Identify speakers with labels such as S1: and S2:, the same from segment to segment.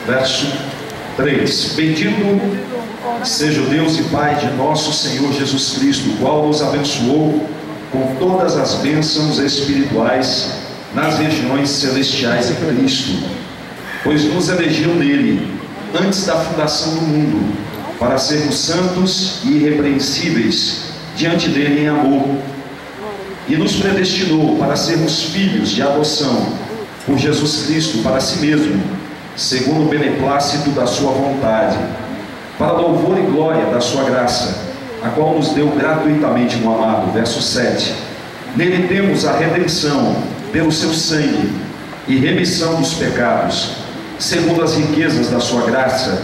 S1: verso 3. Bendito seja o Deus e Pai de nosso Senhor Jesus Cristo, o qual nos abençoou com todas as bênçãos espirituais nas regiões celestiais em Cristo, pois nos elegeu nele antes da fundação do mundo, para sermos santos e irrepreensíveis diante dele em amor, e nos predestinou para sermos filhos de adoção por Jesus Cristo para si mesmo, segundo o beneplácito da sua vontade, para louvor e glória da sua graça, a qual nos deu gratuitamente no amado. Verso 7. Nele temos a redenção pelo seu sangue e remissão dos pecados, segundo as riquezas da sua graça,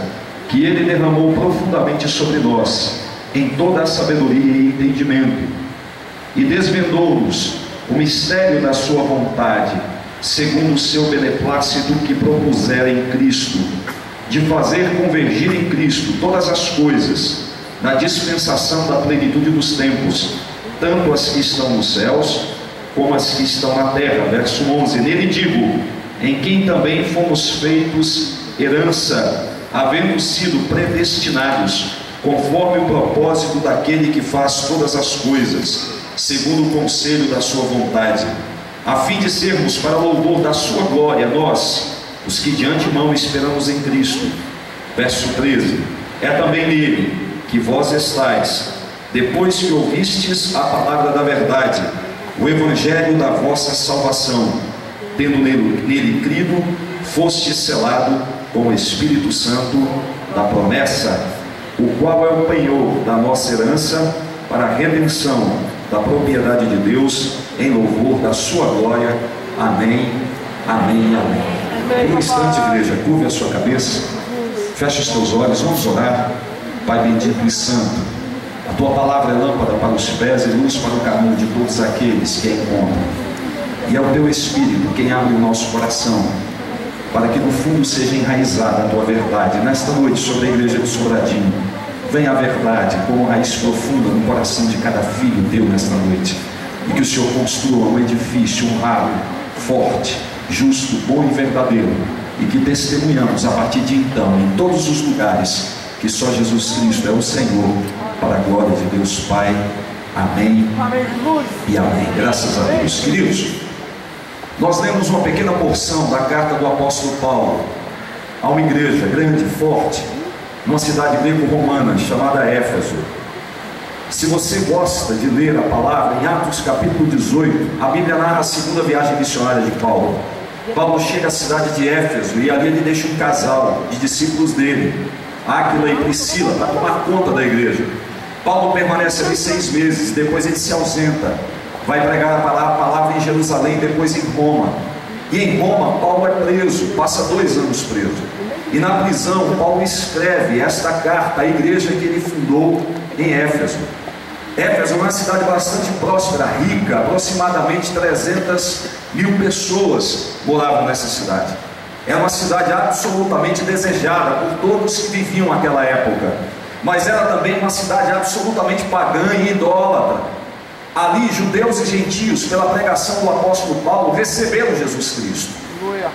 S1: que ele derramou profundamente sobre nós, em toda a sabedoria e entendimento, e desvendou-nos o mistério da sua vontade, segundo o seu beneplácito que propusera em Cristo, de fazer convergir em Cristo todas as coisas, na dispensação da plenitude dos tempos, tanto as que estão nos céus, como as que estão na terra. Verso 11. Nele digo, em quem também fomos feitos herança, havendo sido predestinados, conforme o propósito daquele que faz todas as coisas, segundo o conselho da sua vontade, a fim de sermos para louvor da sua glória, nós, os que de antemão esperamos em Cristo. Verso 13. É também nele que vós estáis, depois que ouvistes a palavra da verdade, o evangelho da vossa salvação, tendo nele crido, foste selado com o Espírito Santo da promessa, o qual é o penhor da nossa herança para a redenção da propriedade de Deus, em louvor da sua glória. Amém, amém, amém. Por um instante, igreja, curve a sua cabeça, feche os teus olhos, vamos orar. Pai bendito e santo, a tua palavra é lâmpada para os pés e luz para o caminho de todos aqueles que a encontram, e é o teu Espírito quem abre o nosso coração, para que no fundo seja enraizada a tua verdade. Nesta noite, sobre a igreja de Sobradinho, venha a verdade como raiz profunda no coração de cada filho teu nesta noite, e que o Senhor construa um edifício honrado, forte, justo, bom e verdadeiro, e que testemunhamos a partir de então, em todos os lugares, que só Jesus Cristo é o Senhor, para a glória de Deus Pai. Amém e amém. Graças a Deus. Queridos, nós lemos uma pequena porção da carta do apóstolo Paulo a uma igreja grande, forte, numa cidade greco-romana chamada Éfeso. Se você gosta de ler a palavra, em Atos capítulo 18, a Bíblia narra a segunda viagem missionária de Paulo. Paulo chega à cidade de Éfeso e ali ele deixa um casal de discípulos dele, Áquila e Priscila, para tomar conta da igreja. Paulo permanece ali 6 meses, depois ele se ausenta, vai pregar a palavra em Jerusalém, depois em Roma. E em Roma, Paulo é preso, passa 2 anos preso. E na prisão, Paulo escreve esta carta à igreja que ele fundou em Éfeso. Éfeso é uma cidade bastante próspera, rica, aproximadamente 300.000 pessoas moravam nessa cidade. Era uma cidade absolutamente desejada por todos que viviam naquela época, mas era também uma cidade absolutamente pagã e idólatra. Ali, judeus e gentios, pela pregação do apóstolo Paulo, receberam Jesus Cristo,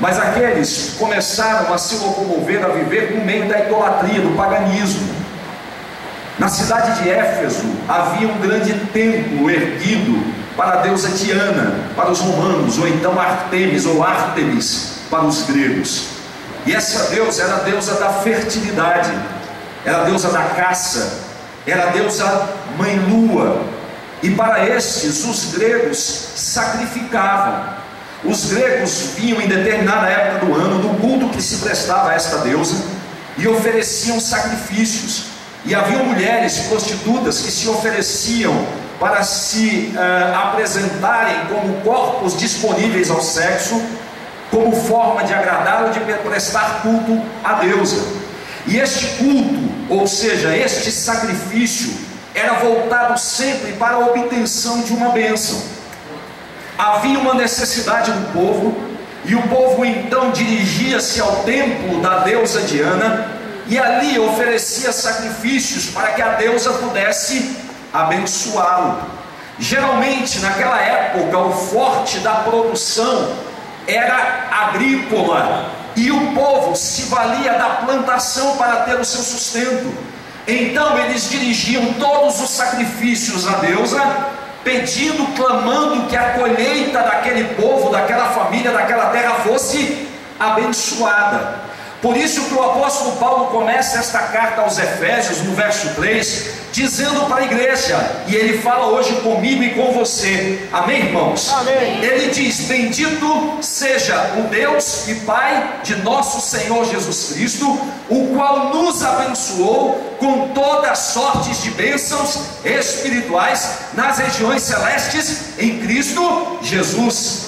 S1: mas aqueles começaram a se locomover, a viver no meio da idolatria, do paganismo. Na cidade de Éfeso havia um grande templo erguido para a deusa Diana, para os romanos, ou então Artemis ou Ártemis para os gregos. E essa deusa era a deusa da fertilidade, era a deusa da caça, era a deusa mãe lua. E para estes os gregos sacrificavam. Os gregos vinham em determinada época do ano no culto que se prestava a esta deusa e ofereciam sacrifícios. E havia mulheres prostitutas que se ofereciam para se apresentarem como corpos disponíveis ao sexo, como forma de agradar ou de prestar culto à deusa. E este culto, ou seja, este sacrifício, era voltado sempre para a obtenção de uma bênção. Havia uma necessidade do povo, e o povo então dirigia-se ao templo da deusa Diana, e ali oferecia sacrifícios para que a deusa pudesse abençoá-lo. Geralmente naquela época o forte da produção era agrícola, e o povo se valia da plantação para ter o seu sustento. Então eles dirigiam todos os sacrifícios a deusa, pedindo, clamando que a colheita daquele povo, daquela família, daquela terra fosse abençoada. Por isso que o apóstolo Paulo começa esta carta aos Efésios, no verso 3, dizendo para a igreja, e ele fala hoje comigo e com você, amém, irmãos?
S2: Amém.
S1: Ele diz: bendito seja o Deus e Pai de nosso Senhor Jesus Cristo, o qual nos abençoou com todas as sortes de bênçãos espirituais nas regiões celestes em Cristo Jesus.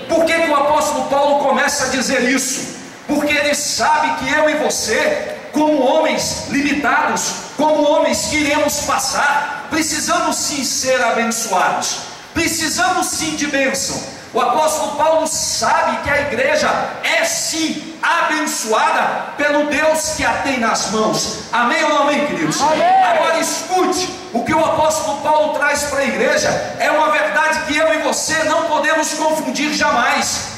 S1: Por que o apóstolo Paulo começa a dizer isso? Porque ele sabe que eu e você, como homens limitados, como homens que iremos passar, precisamos sim ser abençoados, precisamos sim de bênção. O apóstolo Paulo sabe que a igreja é sim abençoada pelo Deus que a tem nas mãos. Amém ou não amém, queridos?
S2: Amém.
S1: Agora escute, o que o apóstolo Paulo traz para a igreja é uma verdade que eu e você não podemos confundir jamais.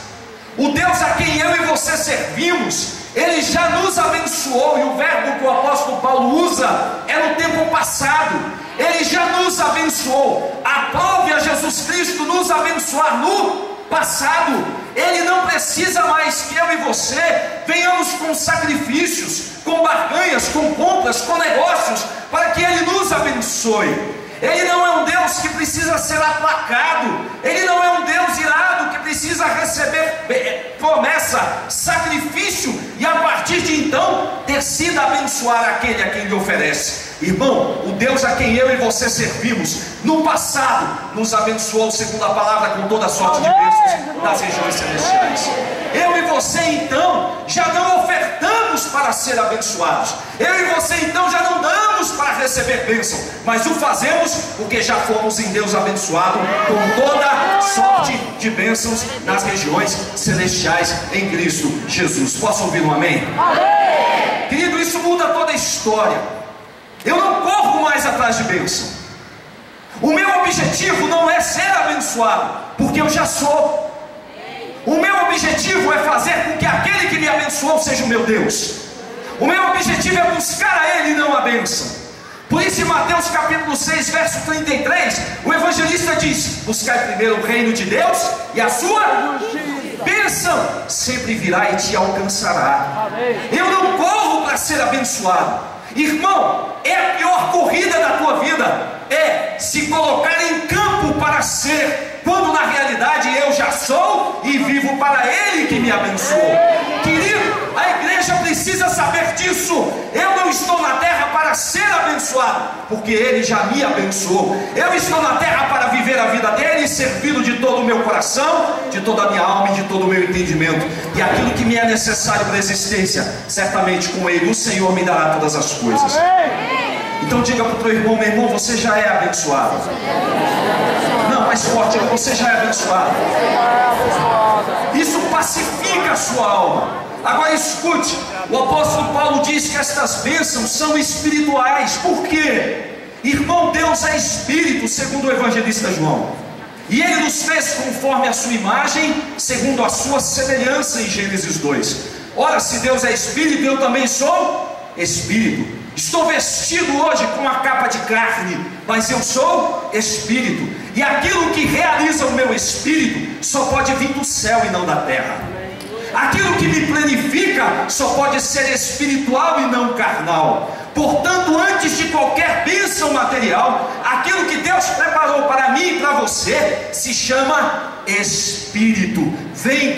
S1: O Deus a quem eu e você servimos, Ele já nos abençoou, e o verbo que o apóstolo Paulo usa é no tempo passado. Ele já nos abençoou. Aprove a Jesus Cristo nos abençoar no passado. Ele não precisa mais que eu e você venhamos com sacrifícios, com barganhas, com compras, com negócios, para que Ele nos abençoe. Ele não é um Deus que precisa ser aplacado. Ele não é um Deus irado que precisa receber promessa, sacrifício, e a partir de então decida abençoar aquele a quem lhe oferece. Irmão, o Deus a quem eu e você servimos no passado nos abençoou, segundo a palavra, com toda sorte de bênçãos nas regiões celestiais. Eu e você então já não ofertamos para ser abençoados. Eu e você então já não damos para receber bênção, mas o fazemos porque já fomos em Deus abençoado com toda sorte de bênçãos nas regiões celestiais em Cristo Jesus. Posso ouvir um amém?
S2: Amém.
S1: Querido, isso muda toda a história. Eu não corro mais atrás de bênção. O meu objetivo não é ser abençoado, porque eu já sou. O meu objetivo é fazer com que aquele que me abençoou seja o meu Deus. O meu objetivo é buscar a Ele e não a bênção. Por isso em Mateus capítulo 6, verso 33, o evangelista diz: buscai primeiro o reino de Deus e a sua bênção sempre virá e te alcançará. Eu não corro para ser abençoado. Irmão, é a pior corrida da tua vida, é se colocar em campo para ser, quando na realidade eu já sou e vivo para Ele que me abençoou. Querido, a igreja precisa saber disso. Eu não estou na terra para ser abençoado, porque Ele já me abençoou. Eu estou na terra para viver a vida dEle e servi-lo de todo o meu coração, de toda a minha alma e de todo o meu entendimento. E aquilo que me é necessário para a existência, certamente com Ele o Senhor me dará todas as coisas. Então diga para o teu irmão: meu irmão, você já é abençoado. Não, mais forte, você já é abençoado. Isso pacifica a sua alma. Agora escute, o apóstolo Paulo diz que estas bênçãos são espirituais. Por quê? Irmão, Deus é espírito, segundo o evangelista João, e Ele nos fez conforme a sua imagem, segundo a sua semelhança, em Gênesis 2. Ora, se Deus é espírito, eu também sou espírito. Estou vestido hoje com uma capa de carne, mas eu sou espírito, e aquilo que realiza o meu espírito só pode vir do céu e não da terra. Aquilo que me planifica só pode ser espiritual e não carnal. Portanto, antes de qualquer bênção material, aquilo que Deus preparou para mim e para você se chama espírito. Vem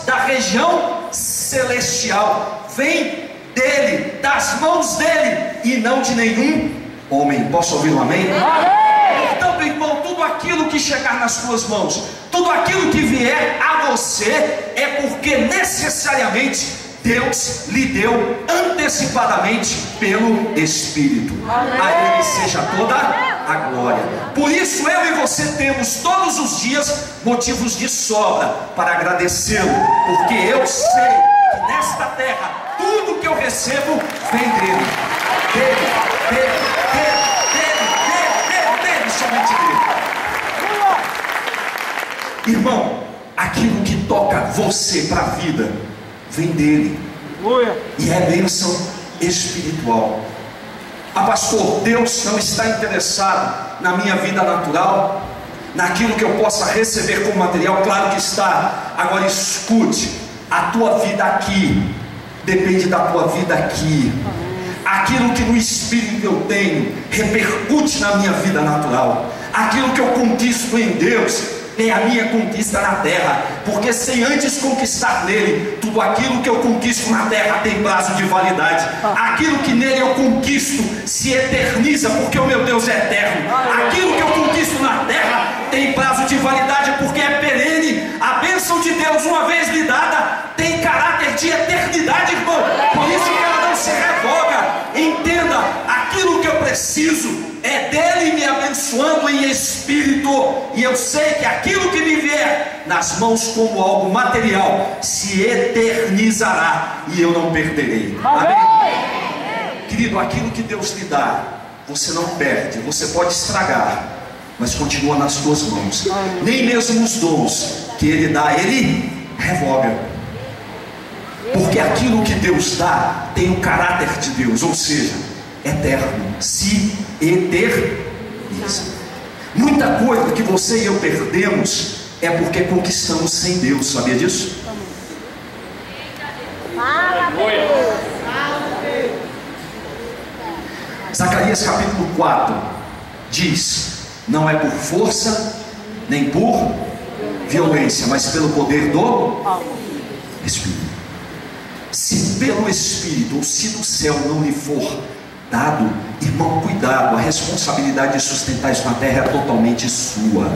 S1: da região celestial, vem dele, das mãos dele, e não de nenhum homem. Posso ouvir um amém?
S2: Amém.
S1: Então, meu irmão, tudo aquilo que chegar nas tuas mãos, tudo aquilo que vier a você, é porque necessariamente Deus lhe deu antecipadamente pelo Espírito. A Ele seja toda a glória. Por isso eu e você temos todos os dias motivos de sobra para agradecê-lo, porque eu sei que nesta terra tudo que eu recebo vem dele, somente dele. Irmão, aquilo que toca você para a vida vem dele. E é bênção espiritual. Ah, pastor, Deus não está interessado na minha vida natural, naquilo que eu possa receber como material. Claro que está. Agora escute, a tua vida aqui depende da tua vida aqui. Aquilo que no espírito eu tenho repercute na minha vida natural. Aquilo que eu conquisto em Deus é a minha conquista na terra, porque sem antes conquistar nele, tudo aquilo que eu conquisto na terra tem prazo de validade. Aquilo que nele eu conquisto se eterniza, porque o meu Deus é eterno. Aquilo que eu conquisto na terra tem prazo de validade, porque é perene. A bênção de Deus, uma vez lhe dada, tem caráter de eternidade, irmão. Por isso que ela não se revoga. Entenda, aquilo que eu preciso é dele me abençoando em espírito, e eu sei que aquilo que me vier nas mãos como algo material se eternizará e eu não perderei. Amém? Querido, aquilo que Deus lhe dá, você não perde. Você pode estragar, mas continua nas tuas mãos. Nem mesmo os dons que ele dá, ele revoga, porque aquilo que Deus dá tem o caráter de Deus, ou seja, eterno, se eterniza. Muita coisa que você e eu perdemos é porque conquistamos sem Deus. Sabia disso? Zacarias capítulo 4 diz: não é por força nem por violência, mas pelo poder do Espírito. Se pelo Espírito, ou se do céu não lhe for dado, irmão, cuidado, a responsabilidade de sustentar isso na terra é totalmente sua.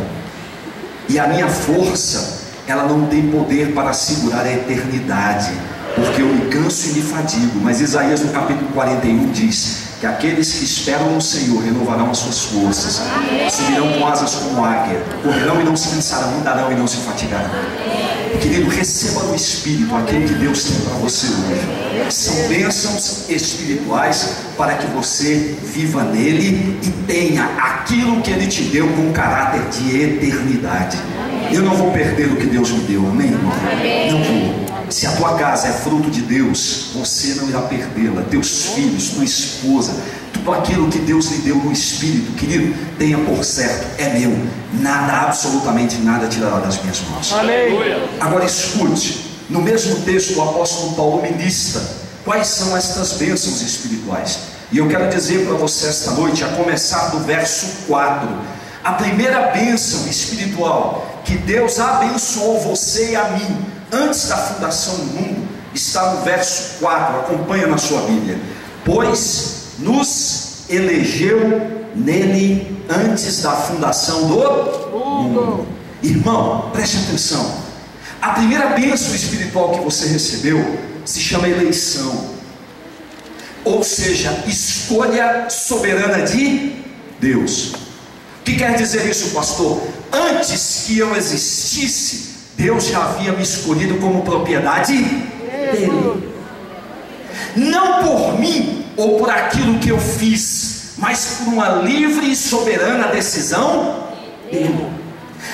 S1: E a minha força, ela não tem poder para segurar a eternidade, porque eu me canso e me fadigo. Mas Isaías no capítulo 41 diz que aqueles que esperam no Senhor renovarão as suas forças, subirão com asas como águia, correrão e não se cansarão, andarão e não se fatigarão. Querido, receba no Espírito aquilo que Deus tem para você hoje. São bênçãos espirituais para que você viva nele e tenha aquilo que ele te deu com caráter de eternidade. Eu não vou perder o que Deus me deu, amém, irmão? Não vou. Se a tua casa é fruto de Deus, você não irá perdê-la. Teus filhos, tua esposa, tudo aquilo que Deus lhe deu no Espírito, querido, tenha por certo, é meu. Nada, absolutamente nada tirará das minhas mãos. Aleluia. Agora escute, no mesmo texto o apóstolo Paulo me lista quais são estas bênçãos espirituais. E eu quero dizer para você esta noite, a começar do verso 4, a primeira bênção espiritual que Deus abençoou você e a mim antes da fundação do mundo, está no verso 4, acompanha na sua Bíblia. Pois nos elegeu nele antes da fundação do mundo. Irmão, preste atenção. A primeira bênção espiritual que você recebeu se chama eleição, ou seja, escolha soberana de Deus. O que quer dizer isso, pastor? Antes que eu existisse, Deus já havia me escolhido como propriedade dele. Não por mim ou por aquilo que eu fiz, mas por uma livre e soberana decisão dele.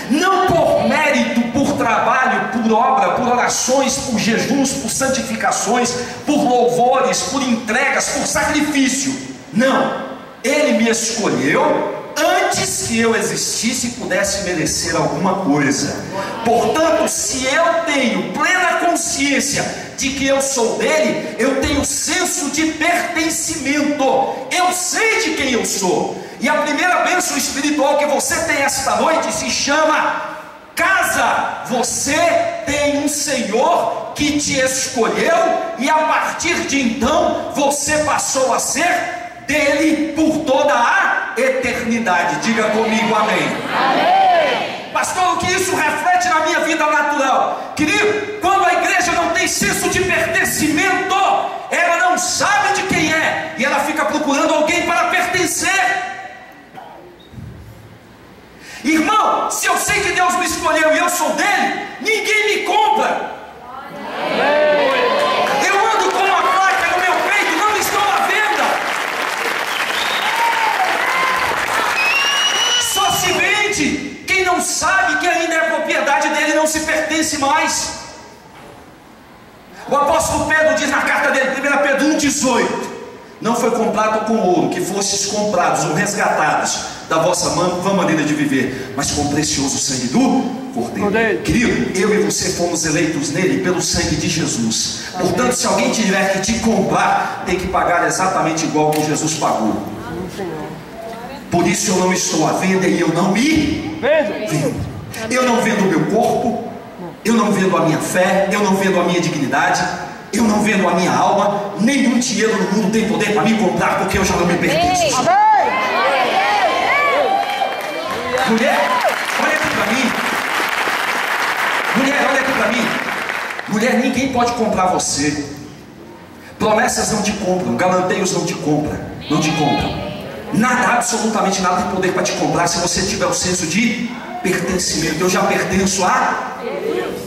S1: Não por mérito, por trabalho, por obra, por orações, por jejuns, por santificações, por louvores, por entregas, por sacrifício. Não, ele me escolheu antes que eu existisse e pudesse merecer alguma coisa. Portanto, se eu tenho plena consciência de que eu sou dele, eu tenho senso de pertencimento. Eu sei de quem eu sou. E a primeira bênção espiritual que você tem esta noite se chama casa. Você tem um Senhor que te escolheu, e a partir de então você passou a ser dele por toda a eternidade. Diga comigo amém. Amém. Pastor, o que isso reflete na minha vida natural? Querido, quando a igreja não tem senso de pertencimento, ela não sabe de quem é, e ela fica procurando alguém para pertencer. Irmão, se eu sei que Deus me escolheu e eu sou dele, ninguém me compra. Eu ando com uma placa no meu peito, não estou à venda. Só se vende quem não sabe que ainda é propriedade dele, não se pertence mais. O apóstolo Pedro diz na carta dele, 1 Pedro 1,18: não foi comprado com ouro, que fostes comprados ou resgatados da vossa vã maneira de viver, mas com o precioso sangue do Cordeiro. Querido, eu e você fomos eleitos nele pelo sangue de Jesus. Portanto, se alguém tiver que te comprar, tem que pagar exatamente igual que Jesus pagou. Por isso eu não estou à venda e eu não me vendo. Eu não vendo o meu corpo, eu não vendo a minha fé, eu não vendo a minha dignidade, eu não vendo a minha alma. Nenhum dinheiro no mundo tem poder para me comprar, porque eu já não me pertenço. Mulher, olha aqui para mim. Mulher, olha aqui para mim. Mulher, ninguém pode comprar você. Promessas não te compram, galanteios não te compram, não te compram. Nada, absolutamente nada tem poder para te comprar se você tiver o senso de pertencimento. Eu já pertenço a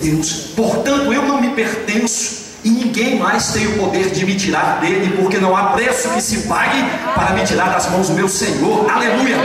S1: Deus. Portanto, eu não me pertenço e ninguém mais tem o poder de me tirar dele, porque não há preço que se pague para me tirar das mãos do meu Senhor. Aleluia.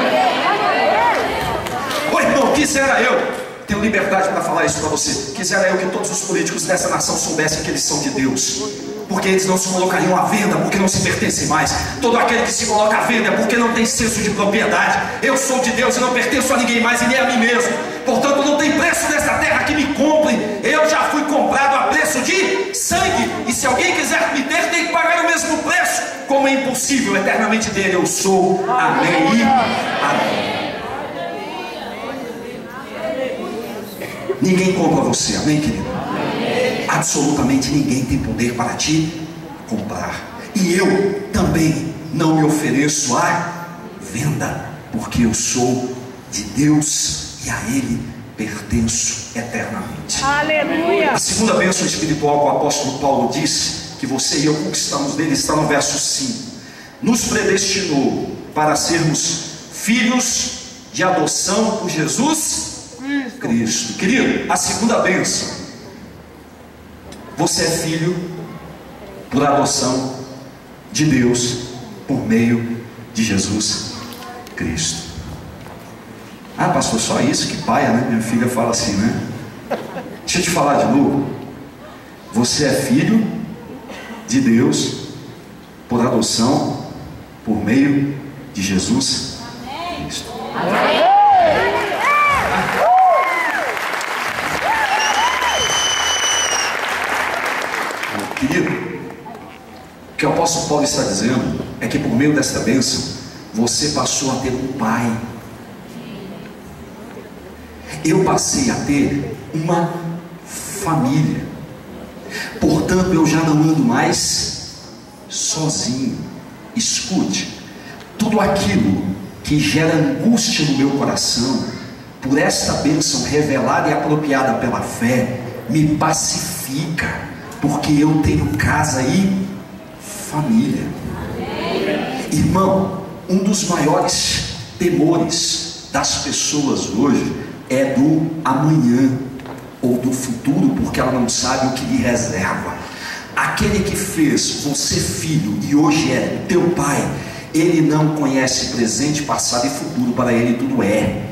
S1: Oi, irmão, quisera eu, tenho liberdade para falar isso para você, quisera eu que todos os políticos dessa nação soubessem que eles são de Deus, porque eles não se colocariam à venda, porque não se pertencem mais. Todo aquele que se coloca à venda é porque não tem senso de propriedade. Eu sou de Deus e não pertenço a ninguém mais e nem a mim mesmo. Portanto, não tem preço nessa terra que me compre. Eu já fui comprado a preço de sangue, e se alguém quiser me ter, tem que pagar o mesmo preço. Como é impossível eternamente dele eu sou. Amém e amém. Ninguém compra você, amém, querido? Amém. Absolutamente ninguém tem poder para te comprar. E eu também não me ofereço à venda, porque eu sou de Deus e a Ele pertenço eternamente.
S2: Aleluia!
S1: A segunda bênção espiritual que o apóstolo Paulo disse, que você e eu conquistamos dele, está no verso 5. Nos predestinou para sermos filhos de adoção por Jesus Cristo. Querido, a segunda bênção: você é filho por adoção de Deus por meio de Jesus Cristo. Ah, pastor, só isso? Que paia, né? Minha filha fala assim, né? Deixa eu te falar de novo. Você é filho de Deus por adoção por meio de Jesus Cristo. Amém. Querido, o que o apóstolo Paulo está dizendo é que por meio desta bênção você passou a ter um pai. Eu passei a ter uma família. Portanto, eu já não ando mais sozinho. Escute, tudo aquilo que gera angústia no meu coração, por esta bênção revelada e apropriada pela fé, me pacifica, porque eu tenho casa e família. Irmão, um dos maiores temores das pessoas hoje é do amanhã ou do futuro, porque ela não sabe o que lhe reserva. Aquele que fez você filho e hoje é teu pai, ele não conhece presente, passado e futuro, para ele tudo é.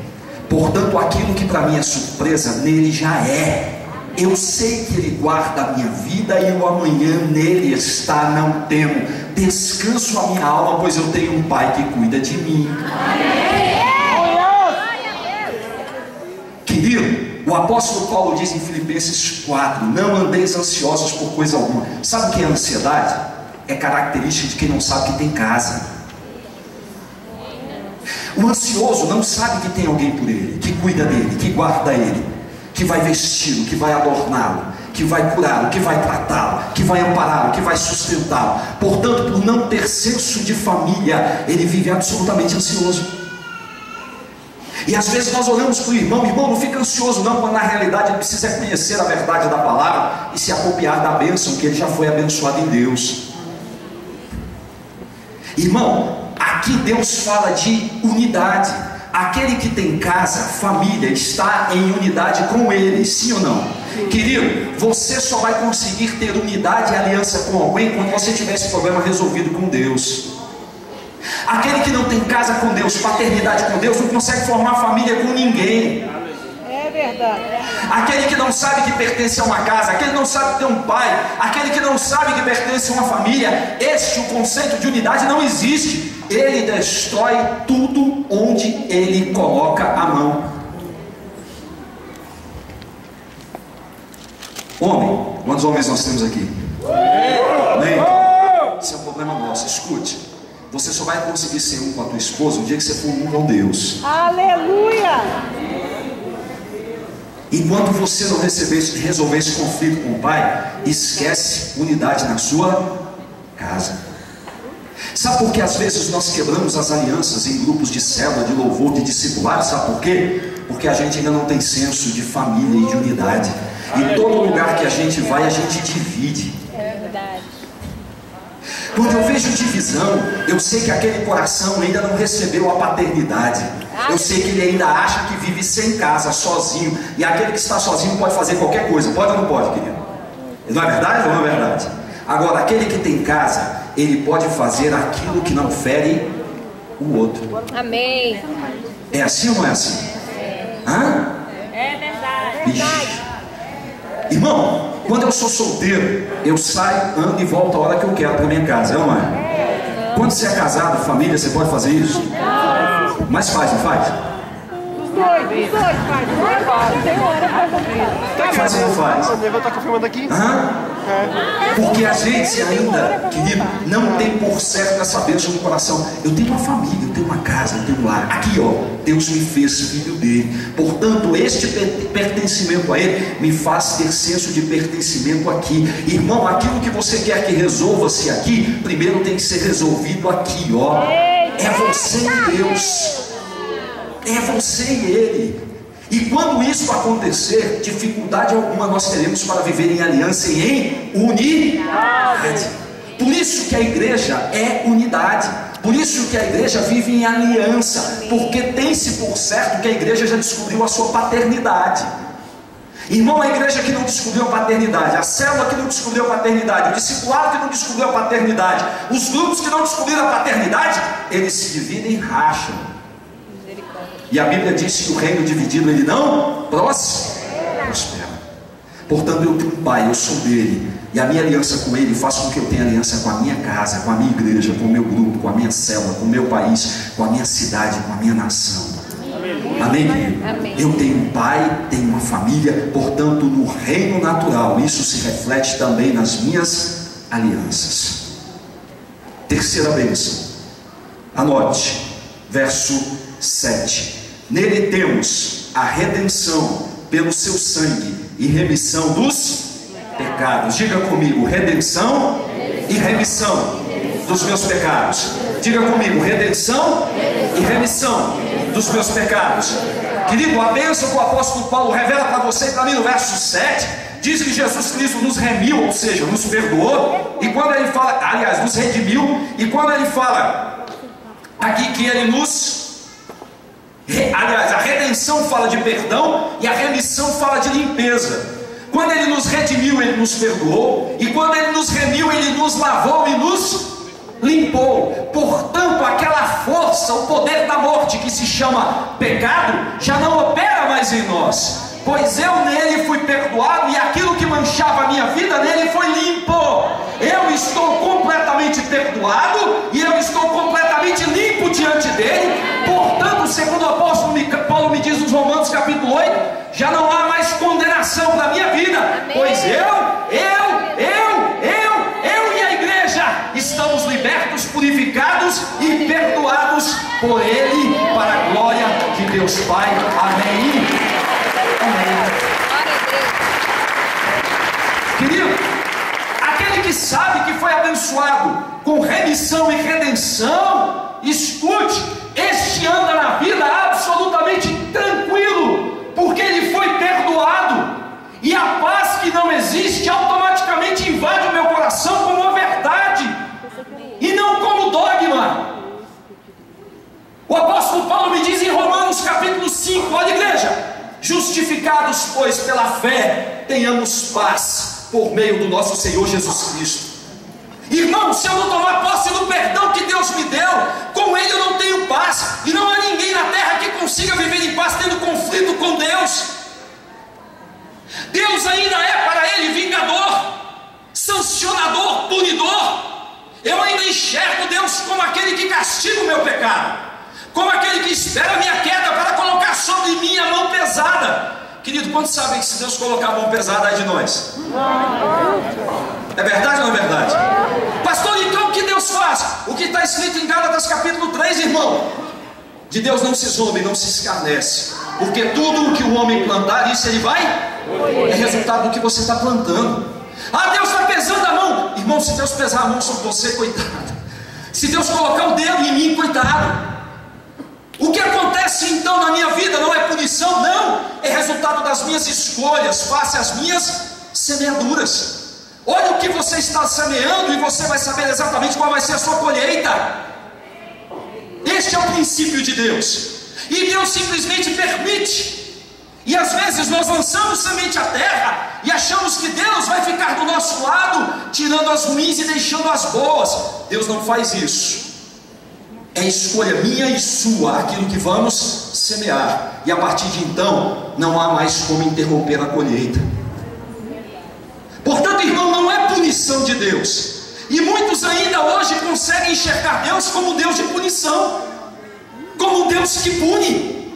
S1: Portanto, aquilo que para mim é surpresa, nele já é. Eu sei que Ele guarda a minha vida e o amanhã nele está, não temo. Descanso a minha alma, pois eu tenho um Pai que cuida de mim. Querido, o apóstolo Paulo diz em Filipenses 4: não andeis ansiosos por coisa alguma. Sabe o que é ansiedade? É característica de quem não sabe que tem casa. O ansioso não sabe que tem alguém por ele, que cuida dele, que guarda ele, que vai vesti-lo, que vai adorná-lo, que vai curá-lo, que vai tratá-lo, que vai ampará-lo, que vai sustentá-lo. Portanto, por não ter senso de família, ele vive absolutamente ansioso. E às vezes nós olhamos para o irmão: irmão, não fica ansioso não, quando na realidade ele precisa conhecer a verdade da palavra e se apropriar da bênção, que ele já foi abençoado em Deus. Irmão, aqui Deus fala de unidade. Aquele que tem casa, família, está em unidade com Ele, sim ou não? Sim. Querido, você só vai conseguir ter unidade e aliança com alguém quando você tiver esse problema resolvido com Deus. Aquele que não tem casa com Deus, paternidade com Deus, não consegue formar família com ninguém.
S3: verdade.
S1: Aquele que não sabe que pertence a uma casa, aquele que não sabe que tem um pai, aquele que não sabe que pertence a uma família, o conceito de unidade não existe. Ele destrói tudo onde ele coloca a mão. Homem, quantos homens nós temos aqui? Amém? Esse é um problema nosso. Escute, você só vai conseguir ser um com a tua esposa o dia que você for um com Deus.
S3: Aleluia!
S1: Enquanto você não resolver esse conflito com o pai, esquece unidade na sua casa. Sabe por que às vezes nós quebramos as alianças em grupos de célula, de louvor, de discipulado? Sabe por quê? Porque a gente ainda não tem senso de família e de unidade. E todo lugar que a gente vai, a gente divide.
S3: É verdade.
S1: Quando eu vejo divisão, eu sei que aquele coração ainda não recebeu a paternidade. Eu sei que ele ainda acha que vive sem casa, sozinho. E aquele que está sozinho pode fazer qualquer coisa. Pode ou não pode, querido? Não é verdade ou não é verdade? Agora, aquele que tem casa, ele pode fazer aquilo que não fere o outro.
S3: Amém.
S1: É assim ou não é assim? Hã?
S3: É verdade.
S1: Ixi. Irmão, quando eu sou solteiro, eu saio, ando e volto a hora que eu quero para minha casa, não é? Quando você é casado, família, você pode fazer isso? Mas faz, não faz?
S3: Os dois faz.
S1: Faz ou não faz?
S4: O Neva está confirmando aqui.
S1: Porque a gente ainda, querido, não tem por certo essa bênção no coração. Eu tenho uma família, eu tenho uma casa, eu tenho um lar. Aqui, ó, Deus me fez filho dele. Portanto, este pertencimento a ele me faz ter senso de pertencimento aqui. Irmão, aquilo que você quer que resolva-se aqui, primeiro tem que ser resolvido aqui, ó. É você e Deus. É você e ele. E quando isso acontecer, dificuldade alguma nós teremos para viver em aliança e em unidade. Por isso que a igreja é unidade. Por isso que a igreja vive em aliança. Porque tem-se por certo que a igreja já descobriu a sua paternidade. Irmão, a igreja que não descobriu a paternidade, a célula que não descobriu a paternidade, o discipulado que não descobriu a paternidade, os grupos que não descobriram a paternidade, eles se dividem e racham. E a Bíblia diz que o reino dividido ele não prospera. Portanto, eu tenho um pai, eu sou dele, e a minha aliança com ele faz com que eu tenha aliança com a minha casa, com a minha igreja, com o meu grupo, com a minha célula, com o meu país, com a minha cidade, com a minha nação. Amém, querido?
S3: Amém.
S1: Eu tenho um pai, tenho uma família, portanto, no reino natural, isso se reflete também nas minhas alianças. Terceira bênção, anote, verso 7. Nele temos a redenção pelo seu sangue e remissão dos pecados. Diga comigo, redenção e remissão dos meus pecados. Diga comigo, redenção e remissão dos meus pecados. Querido, a bênção que o apóstolo Paulo revela para você e para mim no verso 7, diz que Jesus Cristo nos remiu, ou seja, nos perdoou. E quando ele fala, aliás, nos redimiu. E quando ele fala aqui que ele nos... Aliás, a redenção fala de perdão e a remissão fala de limpeza. Quando ele nos redimiu, ele nos perdoou. E quando ele nos remiu, ele nos lavou e nos limpou. Portanto, aquela força, o poder da morte que se chama pecado, já não opera mais em nós. Pois eu nele fui perdoado e aquilo que manchava a minha vida, nele foi limpo. Eu estou completamente perdoado e eu estou completamente limpo diante dele. Portanto, segundo o apóstolo Paulo me diz nos Romanos capítulo 8, já não há mais condenação para a minha vida.
S3: Amém.
S1: Pois eu e a igreja estamos libertos, purificados e perdoados por ele, para a glória de Deus Pai. Amém. Querido, aquele que sabe que foi abençoado com remissão e redenção, escute, este anda na vida absolutamente tranquilo, porque ele foi perdoado, e a paz que não existe automaticamente invade o meu coração como uma verdade e não como dogma. O apóstolo Paulo me diz em Romanos capítulo 5, olha, igreja: justificados, pois, pela fé, tenhamos paz por meio do nosso Senhor Jesus Cristo. Irmão, se eu não tomar posse do perdão que Deus me deu, com ele eu não tenho paz. E não há ninguém na terra que consiga viver em paz tendo conflito com Deus.
S4: Deus ainda é para ele vingador, sancionador, punidor. Eu ainda enxergo Deus como aquele que castiga o meu pecado, como aquele que espera a minha queda para colocar sobre mim a mão pesada. Querido, quantos sabem que se Deus colocar a mão pesada é de nós? É verdade ou não é verdade? Pastor, então o que Deus faz? O que está escrito em Gálatas capítulo 3, irmão: de Deus não se zomba e não se escarnece, porque tudo o que o homem plantar, isso ele vai, é resultado do que você está plantando. Ah, Deus está pesando a mão. Irmão, se Deus pesar a mão sobre você, coitado. Se Deus colocar o dedo em mim, coitado. O que acontece então na minha vida não é punição, não, é resultado das minhas escolhas, face às minhas semeaduras. Olha o que você está semeando e você vai saber exatamente qual vai ser a sua colheita. Este é o princípio de Deus, e Deus simplesmente permite. E às vezes nós lançamos semente à terra e achamos que Deus vai ficar do nosso lado, tirando as ruins e deixando as boas. Deus não faz isso. É escolha minha e sua aquilo que vamos semear, e a partir de então não há mais como interromper a colheita. Portanto, irmão, não é punição de Deus. E muitos ainda hoje conseguem enxergar Deus como um Deus de punição, como um Deus que pune,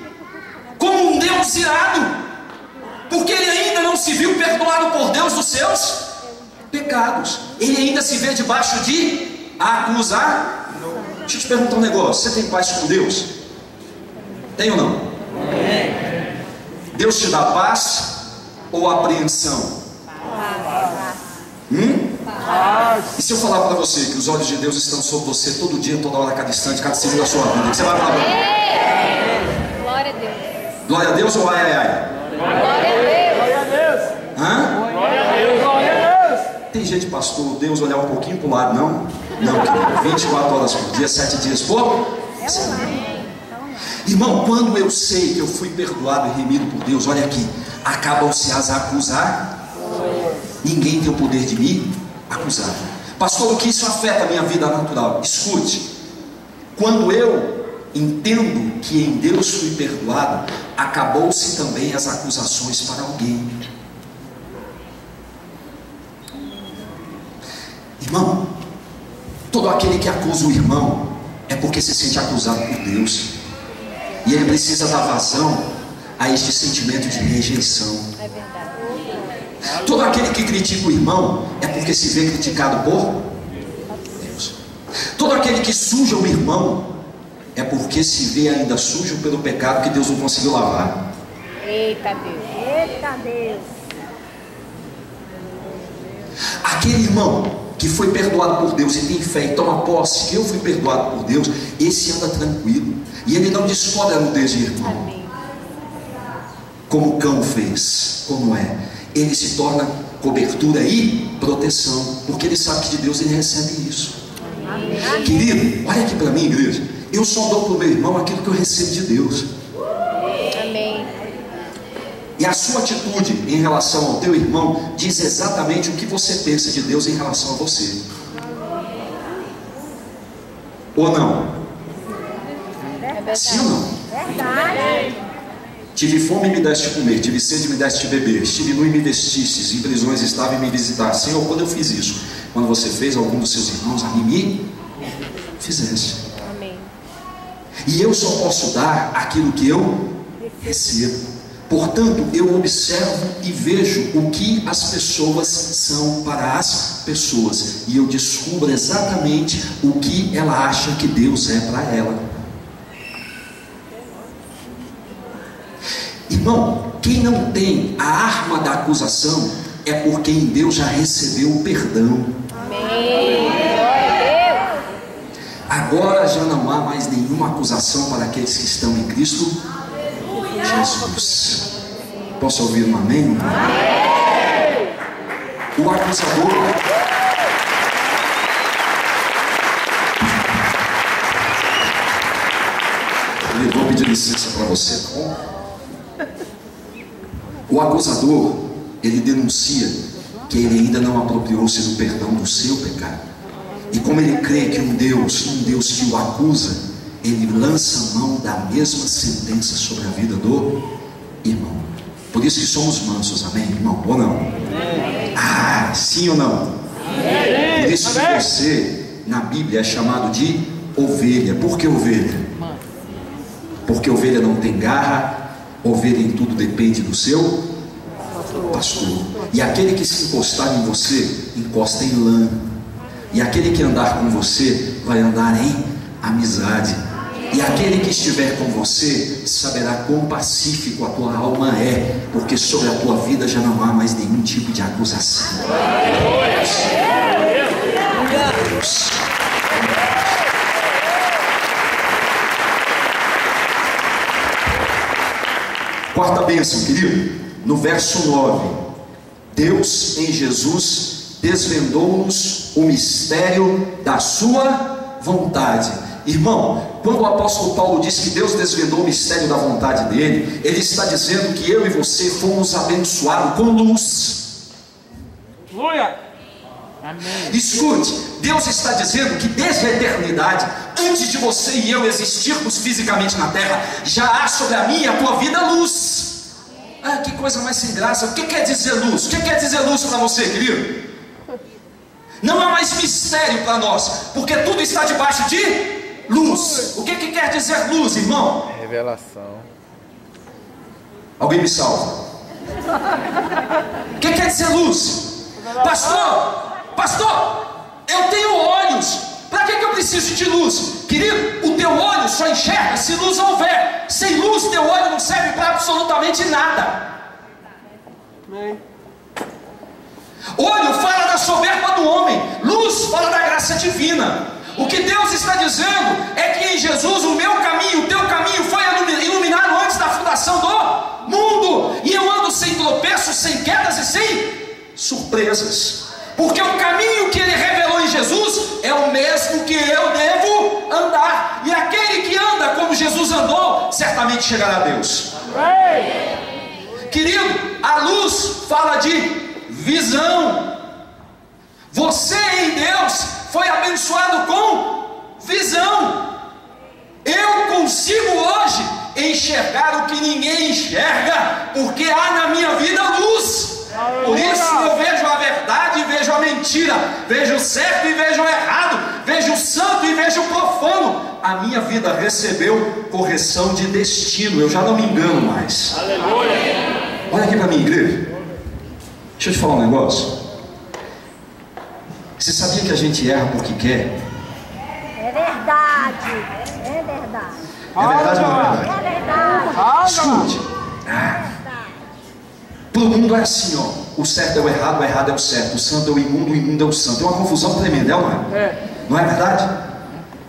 S4: como um Deus irado, porque ele ainda não se viu perdoado por Deus dos seus pecados. Ele ainda se vê debaixo de acusar. Deixa eu te perguntar um negócio: você tem paz com Deus? Tem ou não? Deus te dá paz ou apreensão? E se eu falar para você que os olhos de Deus estão sobre você todo dia, toda hora, cada instante, cada segundo da sua vida, o que você vai falar?
S3: Glória a Deus.
S4: Glória a Deus ou ai, ai, ai?
S3: Glória a Deus.
S2: Glória a Deus.
S4: Hã?
S2: Glória a Deus. Glória a Deus.
S4: Tem gente, pastor, Deus olhar um pouquinho para o lado, não? Não, querido, 24 horas por dia, 7 dias por semana. Irmão, quando eu sei que eu fui perdoado e remido por Deus, olha aqui, acabam-se as acusar. Ninguém tem o poder de me acusar. Pastor, o que isso afeta a minha vida natural? Escute, quando eu entendo que em Deus fui perdoado, acabou-se também as acusações para alguém. Irmão, todo aquele que acusa o irmão é porque se sente acusado por Deus, e ele precisa dar vazão a este sentimento de rejeição.
S3: É verdade.
S4: Todo aquele que critica o irmão é porque se vê criticado por Deus. Todo aquele que suja o irmão é porque se vê ainda sujo pelo pecado que Deus não conseguiu lavar.
S3: Eita Deus. Eita Deus.
S4: Aquele irmão que foi perdoado por Deus e tem fé e toma posse que eu fui perdoado por Deus, esse anda tranquilo, e ele não descobre a nudez de irmão.
S3: Amém.
S4: Como o cão fez, como é, ele se torna cobertura e proteção, porque ele sabe que de Deus ele recebe isso.
S3: Amém.
S4: Querido, olha aqui para mim, igreja, eu só dou para o meu irmão aquilo que eu recebo de Deus.
S3: Amém.
S4: E a sua atitude em relação ao teu irmão diz exatamente o que você pensa de Deus em relação a você. Ou não?
S3: É verdade.
S4: Sim ou não?
S3: Verdade.
S4: Tive fome e me deste comer, tive sede e me deste beber, estive nu e me vestistes, em prisões estava e me visitaste. Senhor, quando eu fiz isso? Quando você fez a algum dos seus irmãos, a mim me fizeste.
S3: Amém.
S4: E eu só posso dar aquilo que eu recebo. Portanto, eu observo e vejo o que as pessoas são para as pessoas, e eu descubro exatamente o que ela acha que Deus é para ela. Irmão, quem não tem a arma da acusação é porque em Deus já recebeu o perdão.
S3: Amém. Glória a Deus.
S4: Agora já não há mais nenhuma acusação para aqueles que estão em Cristo Jesus. Posso ouvir um amém? Amém. O acusador eu vou pedir licença para você, tá bom? O acusador, ele denuncia que ele ainda não apropriou-se do perdão do seu pecado. E como ele crê que um Deus que o acusa, ele lança mão da mesma sentença sobre a vida do irmão. Por isso que somos mansos, amém, irmão? Ou não? Ah, sim ou não? Por isso que você, na Bíblia, é chamado de ovelha. Por que ovelha? Porque ovelha não tem garra, ovelha em tudo depende do seu pastor. E aquele que se encostar em você, encosta em lã. E aquele que andar com você, vai andar em amizade. E aquele que estiver com você, saberá quão pacífico a tua alma é, porque sobre a tua vida já não há mais nenhum tipo de acusação. Deus. Quarta bênção, querido, no verso 9: Deus em Jesus desvendou-nos o mistério da sua vontade. Irmão, quando o apóstolo Paulo diz que Deus desvendou o mistério da vontade dele, ele está dizendo que eu e você fomos abençoados com luz.
S2: Aleluia. Amém.
S4: Escute, Deus está dizendo que desde a eternidade, antes de você e eu existirmos fisicamente na terra, já há sobre a minha e a tua vida luz. Ah, que coisa mais sem graça. O que quer dizer luz? O que quer dizer luz para você, querido? Não há mais mistério para nós, porque tudo está debaixo de luz. O que quer dizer luz, irmão?
S5: Revelação.
S4: Alguém me salva? O que quer dizer luz? Pastor, eu tenho olhos. Para que eu preciso de luz? Querido, o teu olho só enxerga se luz houver. Sem luz, teu olho não serve para absolutamente nada. Olho fala da soberba do homem, luz fala da graça divina. O que Deus está dizendo é que em Jesus o meu caminho, o teu caminho foi iluminado antes da fundação do mundo. E eu ando sem tropeços, sem quedas e sem surpresas. Porque o caminho que Ele revelou em Jesus é o mesmo que eu devo andar. E aquele que anda como Jesus andou, certamente chegará a Deus. Querido, a luz fala de visão. Você em Deus foi abençoado com visão. Eu consigo hoje enxergar o que ninguém enxerga, porque há na minha vida luz. Por isso eu vejo a verdade e vejo a mentira, vejo o certo e vejo o errado, vejo o santo e vejo o profano. A minha vida recebeu correção de destino, eu já não me engano mais. Aleluia. Olha aqui para mim, igreja. Deixa eu te falar um negócio. Você sabia que a gente erra porque quer?
S3: É verdade. É verdade.
S4: É verdade ou não é verdade?
S3: É verdade.
S4: Escute. Para o mundo é assim, ó. O certo é o errado é o certo. O santo é o imundo é o santo. É uma confusão tremenda, é ou não é? Não é verdade?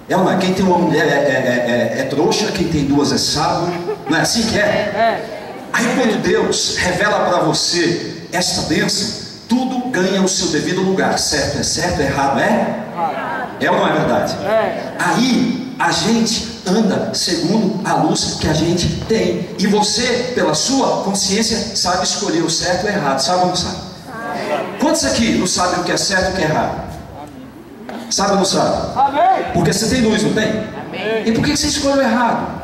S4: É ou não é? Quem tem uma mulher é trouxa, quem tem duas é sábio. Não é assim que é? Aí quando Deus revela para você esta bênção, tudo ganha o seu devido lugar. Certo é certo, errado é? É ou não é verdade? Aí a gente anda segundo a luz que a gente tem. E você, pela sua consciência, sabe escolher o certo e o errado. Sabe ou não sabe? Quantos aqui não sabem o que é certo e o que é errado? Sabe ou não sabe? Porque você tem luz, não tem? E por que você escolheu o errado?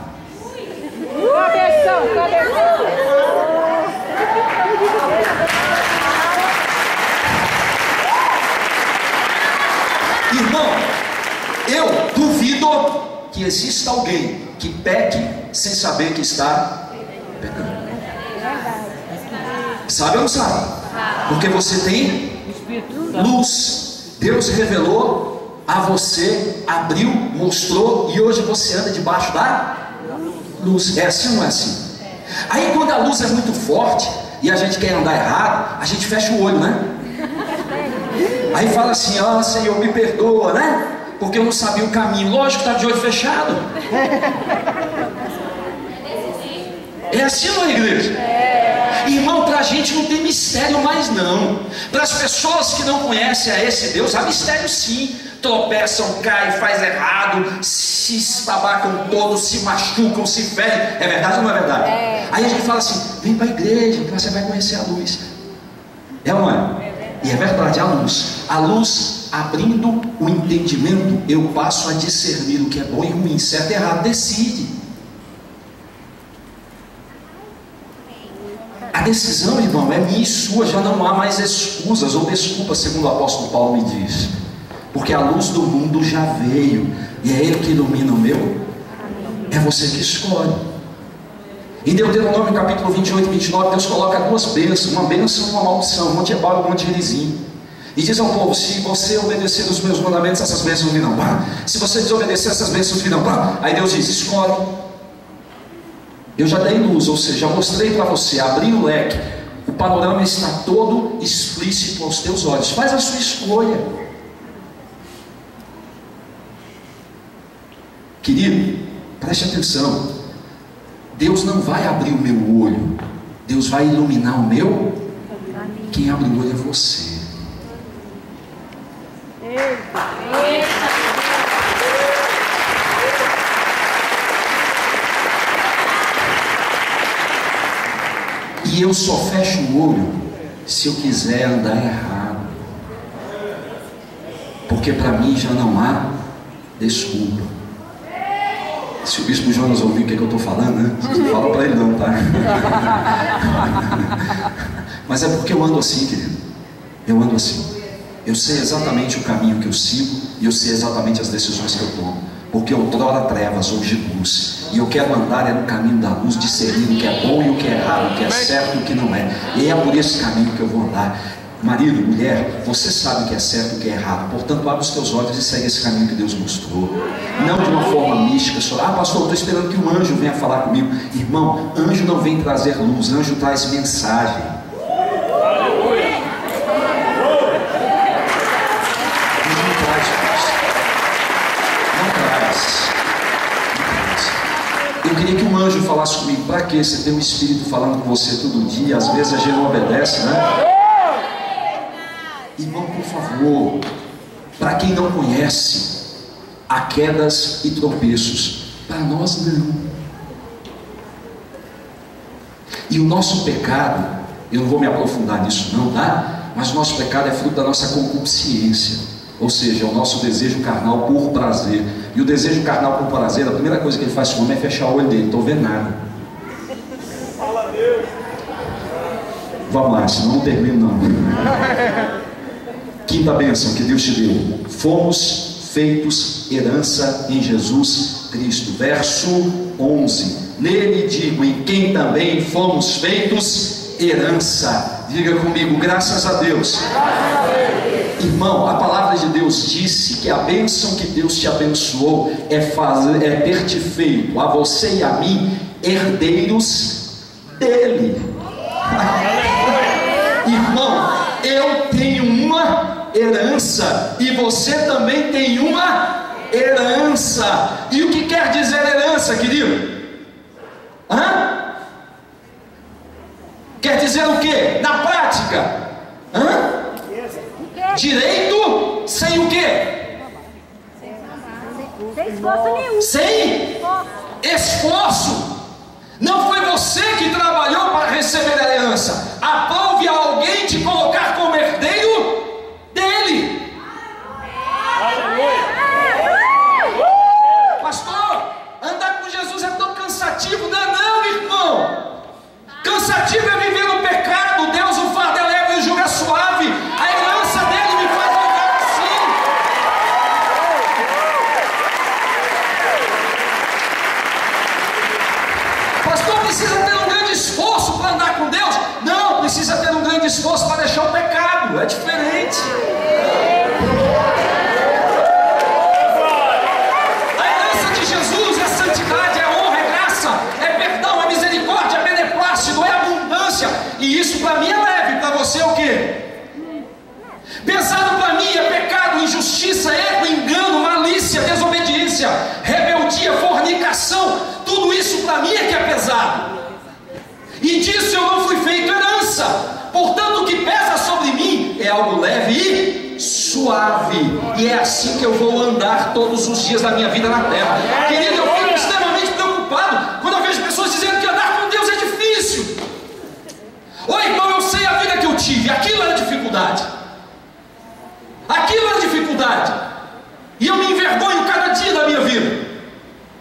S4: Irmão, eu duvido que exista alguém que peque sem saber que está pecando. Sabe ou não sabe? Porque você tem luz. Deus revelou a você, abriu, mostrou, e hoje você anda debaixo da luz. É assim ou não é assim? Aí quando a luz é muito forte e a gente quer andar errado, a gente fecha o olho, né? Aí fala assim: ó, Senhor, me perdoa, né? Porque eu não sabia o caminho. Lógico que está de olho fechado. É assim, não é, igreja? Irmão, para a gente não tem mistério mais não. Para as pessoas que não conhecem a esse Deus, há mistério sim. Tropeçam, caem, faz errado, se estabacam todos, se machucam, se ferem. É verdade ou não é verdade? Aí a gente fala assim: vem para a igreja que você vai conhecer a luz. É ou não é? E é verdade, a luz abrindo o entendimento, eu passo a discernir o que é bom e ruim, certo e errado. Decide. decisão, irmão, é minha e sua. Já não há mais escusas ou desculpas, segundo o apóstolo Paulo me diz, porque a luz do mundo já veio, e é Ele que ilumina o meu. É você que escolhe. Em Deuteronômio capítulo 28 e 29, Deus coloca duas bênçãos, uma bênção e uma maldição, Monte Ebal e Monte Gerizim, e diz ao povo: se você obedecer os meus mandamentos, essas bênçãos virão. Se você desobedecer, essas bênçãos virão. Aí Deus diz: escolhe. Eu já dei luz, ou seja, já mostrei para você, abri o leque, o panorama está todo explícito aos teus olhos. Faz a sua escolha. Querido, preste atenção. Deus não vai abrir o meu olho, Deus vai iluminar o meu. Quem abre o olho é você. E eu só fecho o olho se eu quiser andar errado, porque para mim já não há desculpa. Se o bispo Jonas ouvir o que eu estou falando, né? Não fala para ele não, tá? Mas é porque eu ando assim, querido. Eu ando assim. Eu sei exatamente o caminho que eu sigo, e eu sei exatamente as decisões que eu tomo, porque outrora trevas, hoje luz. E eu quero andar no caminho da luz, discernindo o que é bom e o que é errado, o que é certo e o que não é. E é por esse caminho que eu vou andar. Marido, mulher, você sabe o que é certo e o que é errado, portanto abre os teus olhos e segue esse caminho que Deus mostrou. Não de uma forma mística, só: pastor, eu estou esperando que um anjo venha falar comigo. Irmão, anjo não vem trazer luz, anjo traz mensagem. Eu queria que um anjo falasse comigo. Para quê? Você tem um espírito falando com você todo dia, às vezes a gente não obedece, né? Irmão, por favor, para quem não conhece, há quedas e tropeços. Para nós não. E o nosso pecado, eu não vou me aprofundar nisso não, tá? Mas o nosso pecado é fruto da nossa concupiscência, ou seja, é o nosso desejo carnal por prazer. E o desejo carnal por prazer, a primeira coisa que ele faz com o homem é fechar o olho dele. Não estou vendo nada. Vamos lá, senão não termino não. Quinta bênção que Deus te deu: fomos feitos herança em Jesus Cristo. Verso 11: nele digo, em quem também fomos feitos herança. Diga comigo: graças a Deus. Irmão, a palavra de Deus disse que a bênção que Deus te abençoou é ter-te feito, a você e a mim, herdeiros dele. Irmão, eu tenho uma herança e você também tem uma herança. E o que quer dizer herança, querido? Quer dizer o que? Na prática? Direito sem o quê?
S3: Sem esforço nenhum.
S4: Sem esforço. Não foi você que trabalhou para receber a herança. Aprove a alguém te colocar como herdeiro dele. Pastor, andar com Jesus é tão cansativo. Não, irmão. Cansativo é viver no pecado. Deus, o fardo é leve e o jugo é suave. A herança dele me faz andar assim. Pastor, precisa ter um grande esforço para andar com Deus? Não, precisa ter um grande esforço para deixar o pecado. É diferente. A herança de Jesus é santidade, é honra, é graça, é perdão, é misericórdia, é beneplácito, é abundância. E isso para mim é leve, para você é o quê? Pesado para mim é pecado, injustiça, erro, engano, malícia, desobediência, rebeldia, fornicação. Tudo isso para mim é que é pesado. E disso eu não fui feito herança. Portanto, o que pesa sobre mim é algo leve e suave. E é assim que eu vou andar todos os dias da minha vida na terra. Querido, eu fico extremamente preocupado quando eu vejo pessoas dizendo que andar com Deus é difícil. Ô irmão, eu sei a vida que eu tive. Aquilo era dificuldade. Aquilo era dificuldade. E eu me envergonho cada dia da minha vida,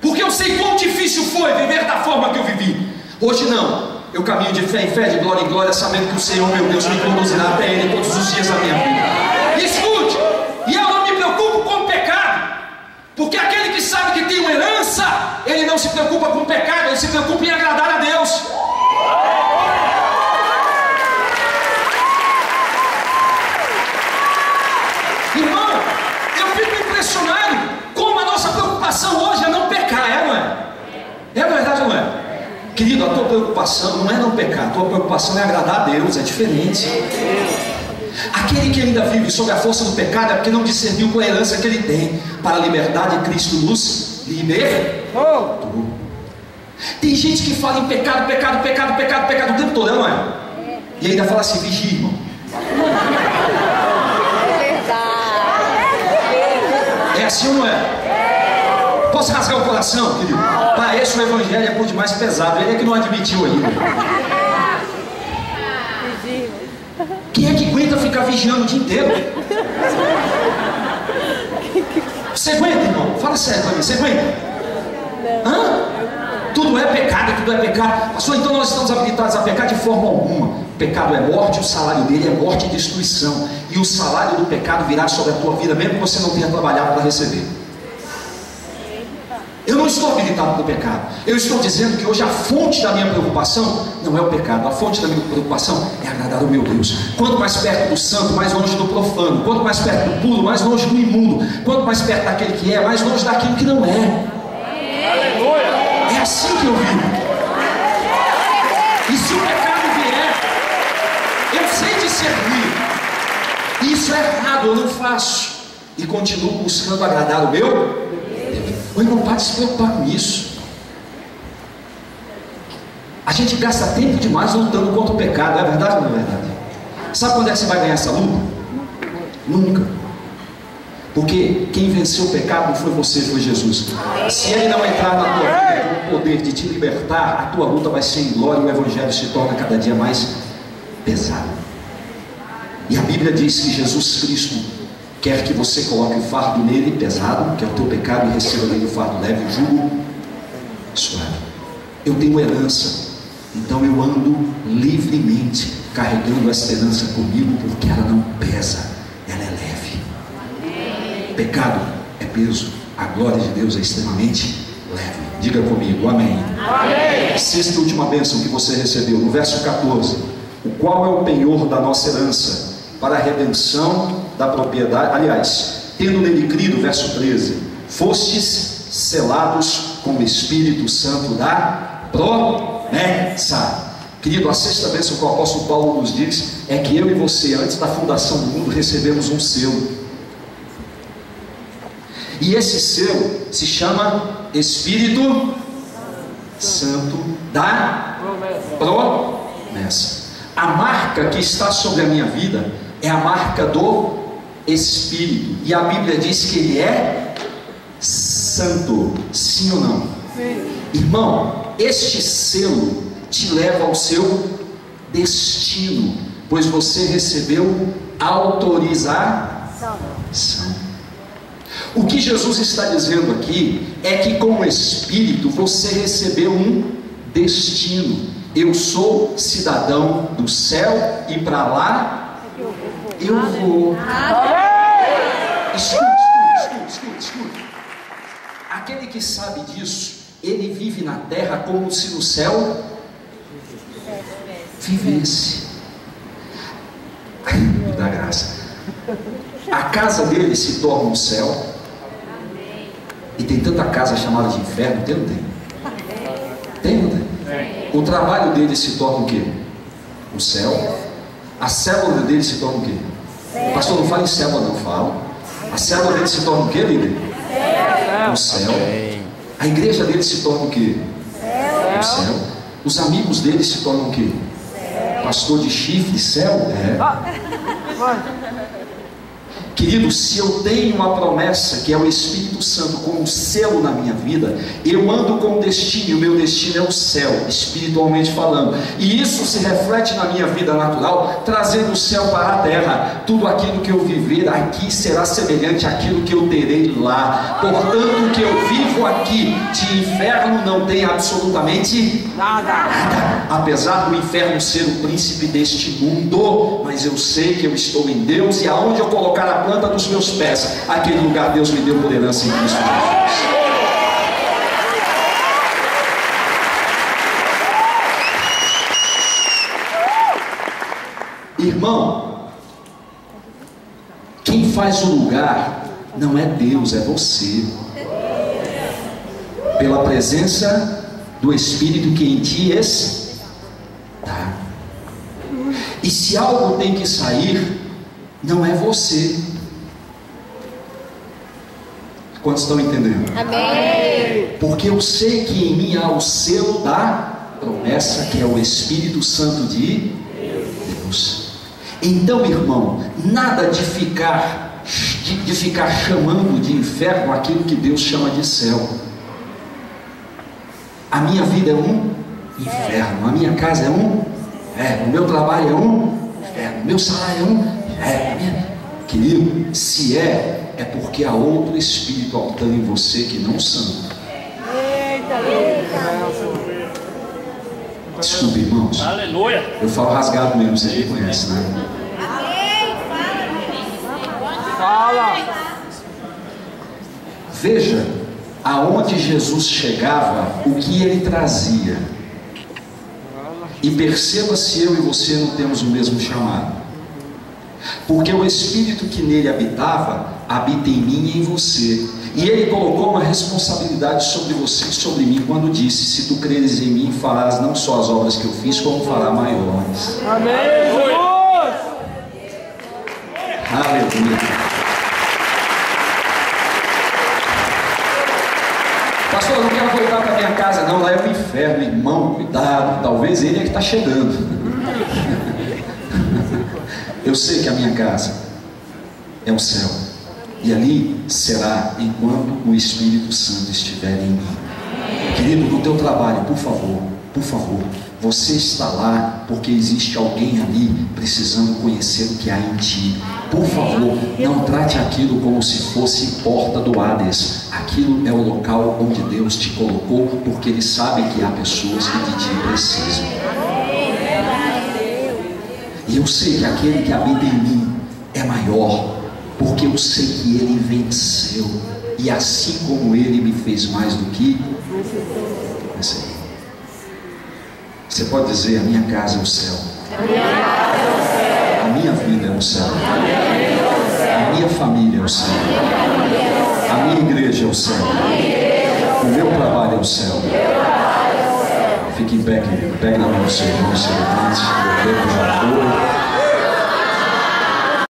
S4: porque eu sei quão difícil foi viver da forma que eu vivi. Hoje não. eu caminho de fé em fé, de glória em glória, sabendo que o Senhor, meu Deus, me conduzirá até Ele todos os dias da minha vida. E escute, e eu não me preocupo com o pecado, porque aquele que sabe que tem uma herança, ele não se preocupa com o pecado, ele se preocupa em agradar a Deus. Irmão, eu fico impressionado como a nossa preocupação hoje é não pecar, não é? É verdade ou não é? Querido, a tua preocupação não é não pecar, a tua preocupação é agradar a Deus, é diferente. Aquele que ainda vive sob a força do pecado é porque não discerniu com a herança que ele tem. Para a liberdade, Cristo nos libertou. Tem gente que fala em pecado o tempo todo, não é? E ainda fala assim, vigia, irmão. É assim ou não é? Posso rasgar o coração, querido? Para esse o evangelho é por demais pesado. Ele é que não admitiu ainda. Quem é que aguenta ficar vigiando o dia inteiro? Você aguenta, irmão? Fala sério para mim, você aguenta? Hã? Tudo é pecado, tudo é pecado. Pastor, então nós estamos habilitados a pecar de forma alguma. Pecado é morte, o salário dele é morte e destruição. E o salário do pecado virá sobre a tua vida, mesmo que você não tenha trabalhado para receber. Eu não estou habilitado para o pecado. Eu estou dizendo que hoje a fonte da minha preocupação não é o pecado. A fonte da minha preocupação é agradar ao meu Deus. Quanto mais perto do santo, mais longe do profano. Quanto mais perto do puro, mais longe do imundo. Quanto mais perto daquele que é, mais longe daquilo que não é. É assim que eu vivo. E se o pecado vier, eu sei discernir. Isso é errado, eu não faço. E continuo buscando agradar o meu. O irmão, pode se preocupar com isso. A gente gasta tempo demais lutando contra o pecado, é verdade ou não é verdade? Sabe quando é que você vai ganhar essa luta? Nunca. Porque quem venceu o pecado não foi você, foi Jesus. Se ele não entrar na tua vida com o poder de te libertar, a tua luta vai ser em glória e o evangelho se torna cada dia mais pesado. E a Bíblia diz que Jesus Cristo quer que você coloque o fardo nele pesado, que é o teu pecado, e receba dele o fardo leve, o jugo suave. Eu tenho herança, então eu ando livremente carregando essa herança comigo, porque ela não pesa, ela é leve. Pecado é peso, a glória de Deus é extremamente leve. Diga comigo, amém. Amém. Sexta e última bênção que você recebeu, no verso 14: o qual é o penhor da nossa herança, para a redenção da propriedade, aliás, tendo nele crido, verso 13, fostes selados com o Espírito Santo da promessa. Querido, a sexta bênção que o apóstolo Paulo nos diz é que eu e você, antes da fundação do mundo, recebemos um selo. E esse selo se chama Espírito Santo da promessa. A marca que está sobre a minha vida é a marca do Espírito. E a Bíblia diz que ele é santo. Sim ou não? Sim. Irmão, este selo te leva ao seu destino, pois você recebeu autorização. O que Jesus está dizendo aqui é que com o Espírito você recebeu um destino. Eu sou cidadão do céu e para lá eu vou. Escute. Aquele que sabe disso, ele vive na terra como se no céu vivesse. Ai, me dá graça. A casa dele se torna um céu. E tem tanta casa chamada de inferno, tem ou não tem? Tem ou não tem? O trabalho dele se torna o quê? O céu. A célula dele se torna o quê? O pastor não fala em célula, não fala. A célula dele se torna o quê, líder? O céu. A igreja dele se torna o quê? O céu. Os amigos dele se tornam o quê? Pastor de chifre, céu? É. Querido, se eu tenho uma promessa que é o Espírito Santo como um selo na minha vida, eu ando com destino, e o meu destino é o céu, espiritualmente falando, e isso se reflete na minha vida natural, trazendo o céu para a terra. tudo aquilo que eu viver aqui será semelhante àquilo que eu terei lá. Portanto, o que eu vivo aqui de inferno não tem absolutamente nada. Apesar do inferno ser o príncipe deste mundo, mas eu sei que eu estou em Deus, e aonde eu colocar a planta dos meus pés, aquele lugar Deus me deu por herança em Cristo Jesus. Irmão, quem faz o lugar não é Deus, é você. Pela presença do Espírito que em ti está. E se algo tem que sair, não é você. Quantos estão entendendo?
S3: Amém.
S4: Porque eu sei que em mim há o selo da promessa, que é o Espírito Santo de Deus. Então, irmão, nada de ficar chamando de inferno aquilo que Deus chama de céu. A minha vida é um inferno, a minha casa é um inferno, o meu trabalho é um inferno, o meu salário é um inferno. Querido, se é porque há outro espírito habitando em você que não santo. Desculpe, irmãos.
S2: Aleluia.
S4: Eu falo rasgado mesmo, vocês me conhecem, né?
S2: Fala.
S4: Veja aonde Jesus chegava, o que ele trazia. E perceba se eu e você não temos o mesmo chamado. Porque o Espírito que nele habitava, habita em mim e em você. E ele colocou uma responsabilidade sobre você e sobre mim quando disse: se tu creres em mim, farás não só as obras que eu fiz, como fará maiores.
S2: Amém, Jesus.
S4: Aleluia. Pastor, eu não quero voltar para minha casa não, lá é o inferno. Irmão, cuidado, talvez ele é que está chegando. Eu sei que a minha casa é o céu, e ali será enquanto o Espírito Santo estiver em mim. Querido, no teu trabalho, por favor, você está lá porque existe alguém ali precisando conhecer o que há em ti. Por favor, não trate aquilo como se fosse porta do Hades. Aquilo é o local onde Deus te colocou, porque Ele sabe que há pessoas que de ti precisam. E eu sei que aquele que habita em mim é maior, porque eu sei que Ele venceu, e assim como Ele me fez mais do que venceu. Você pode dizer: a minha casa é o céu, a minha vida é o céu, a minha família é o céu, a minha igreja é o céu, o meu trabalho é o céu. Fique em pé, querido. Pegue na mão do seu irmão, seu levante. O tempo já foi.